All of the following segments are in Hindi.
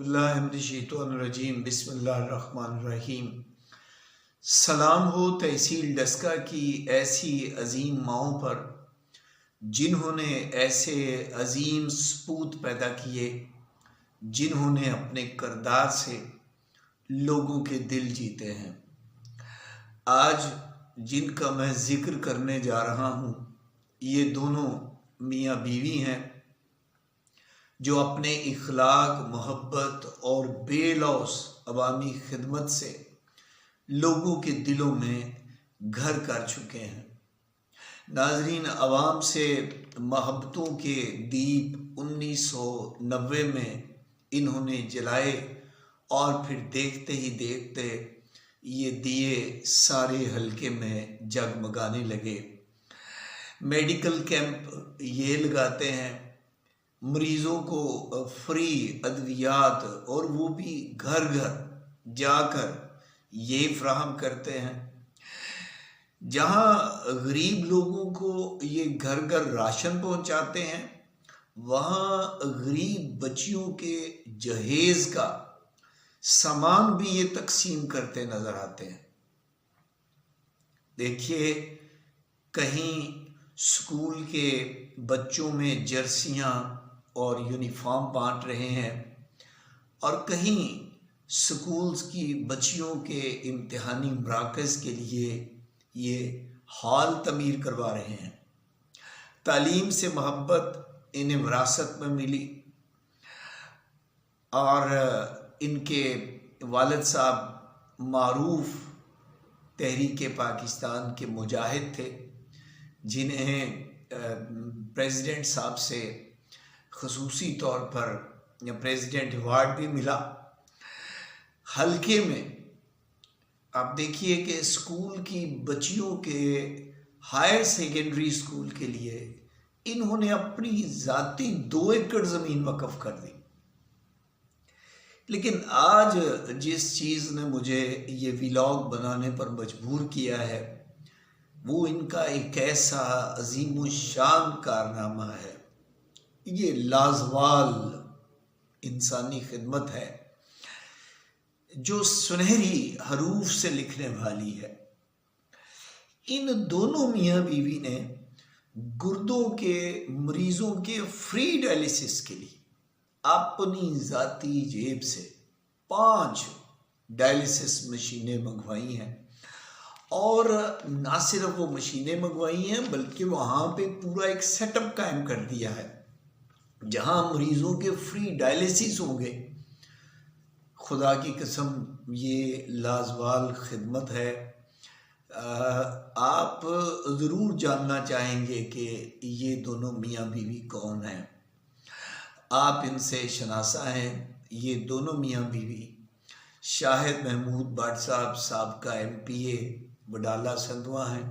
औज़ुबिल्लाहिमिनश्शैतानिर्रजीम बिस्मिल्लाहिर्रहमानिर्रहीम। सलाम हो तहसील डस्का की ऐसी अजीम माओं पर जिन्होंने ऐसे अजीम सपूत पैदा किए, जिन्होंने अपने किरदार से लोगों के दिल जीते हैं। आज जिनका मैं जिक्र करने जा रहा हूँ, ये दोनों मियाँ बीवी हैं जो अपने इखलाक, मोहब्बत और बेलौस अवामी खिदमत से लोगों के दिलों में घर कर चुके हैं। नाजरीन, अवाम से मोहब्बतों के दीप 1990 में इन्होंने जलाए और फिर देखते ही देखते ये दिए सारे हलके में जगमगाने लगे। मेडिकल कैंप ये लगाते हैं, मरीज़ों को फ्री अद्वियात और वो भी घर घर जाकर ये फ्राहम करते हैं। जहाँ गरीब लोगों को ये घर घर राशन पहुँचाते हैं, वहाँ गरीब बच्चियों के जहेज़ का सामान भी ये तकसीम करते नज़र आते हैं। देखिए, कहीं स्कूल के बच्चों में जर्सियाँ और यूनिफॉर्म बांट रहे हैं और कहीं स्कूल्स की बच्चियों के इम्तिहानी मराकज़ के लिए ये हॉल तमीर करवा रहे हैं। तालीम से मोहब्बत इन्हें विरासत में मिली और इनके वालिद साहब मारूफ तहरीक पाकिस्तान के मुजाहिद थे, जिन्हें प्रेसिडेंट साहब से ख़ुसूसी तौर पर प्रेसिडेंट अवार्ड भी मिला। हल्के में आप देखिए कि स्कूल की बच्चियों के हायर सेकेंडरी स्कूल के लिए इन्होंने अपनी ज़ाती 2 एकड़ ज़मीन वक़्फ़ कर दी। लेकिन आज जिस चीज़ ने मुझे ये व्लॉग बनाने पर मजबूर किया है, वो इनका एक ऐसा अज़ीमुश्शान कारनामा है। ये लाज़वाल इंसानी खिदमत है जो सुनहरी हरूफ से लिखने वाली है। इन दोनों मियाँ बीवी ने गुर्दों के मरीज़ों के फ्री डायलिसिस के लिए अपनी ज़ाती जेब से 5 डायलिसिस मशीनें मंगवाई हैं और ना सिर्फ वो मशीनें मंगवाई हैं बल्कि वहाँ पे पूरा एक सेटअप कायम कर दिया है जहाँ मरीज़ों के फ्री डायलिसिस होंगे। खुदा की कसम, ये लाजवाल खिदमत है। आप ज़रूर जानना चाहेंगे कि ये दोनों मियाँ बीवी कौन हैं। आप इनसे शनासा हैं। ये दोनों मियाँ बीवी शाहिद महमूद भट्ट साहब का MPA वडाला संधवा हैं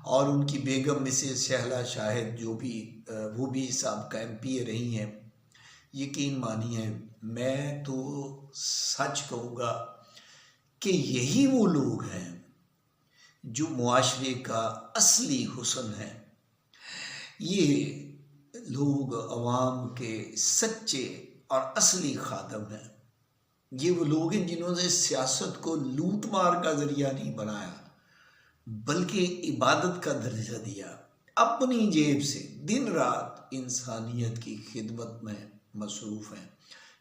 और उनकी बेगम मिसेस शहला शाहिद जो भी वो भी साहब का MPA रही हैं। यकीन मानिए, मैं तो सच कहूँगा कि यही वो लोग हैं जो मुआशरे का असली हुस्न है। ये लोग अवाम के सच्चे और असली खादम हैं। ये वो लोग हैं जिन्होंने सियासत को लूट मार का ज़रिया नहीं बनाया बल्कि इबादत का दर्जा दिया। अपनी जेब से दिन रात इंसानियत की खिदमत में मसरूफ़ हैं,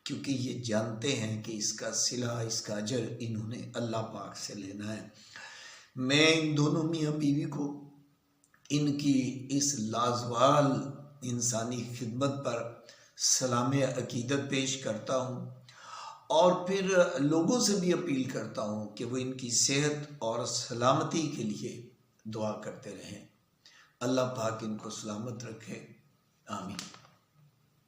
क्योंकि ये जानते हैं कि इसका सिला, इसका अजर इन्होंने अल्लाह पाक से लेना है। मैं इन दोनों मियाँ बीवी को इनकी इस लाजवाल इंसानी खिदमत पर सलाम अकीदत पेश करता हूँ और फिर लोगों से भी अपील करता हूँ कि वो इनकी सेहत और सलामती के लिए दुआ करते रहें। अल्लाह पाक इनको सलामत रखे। आमीन।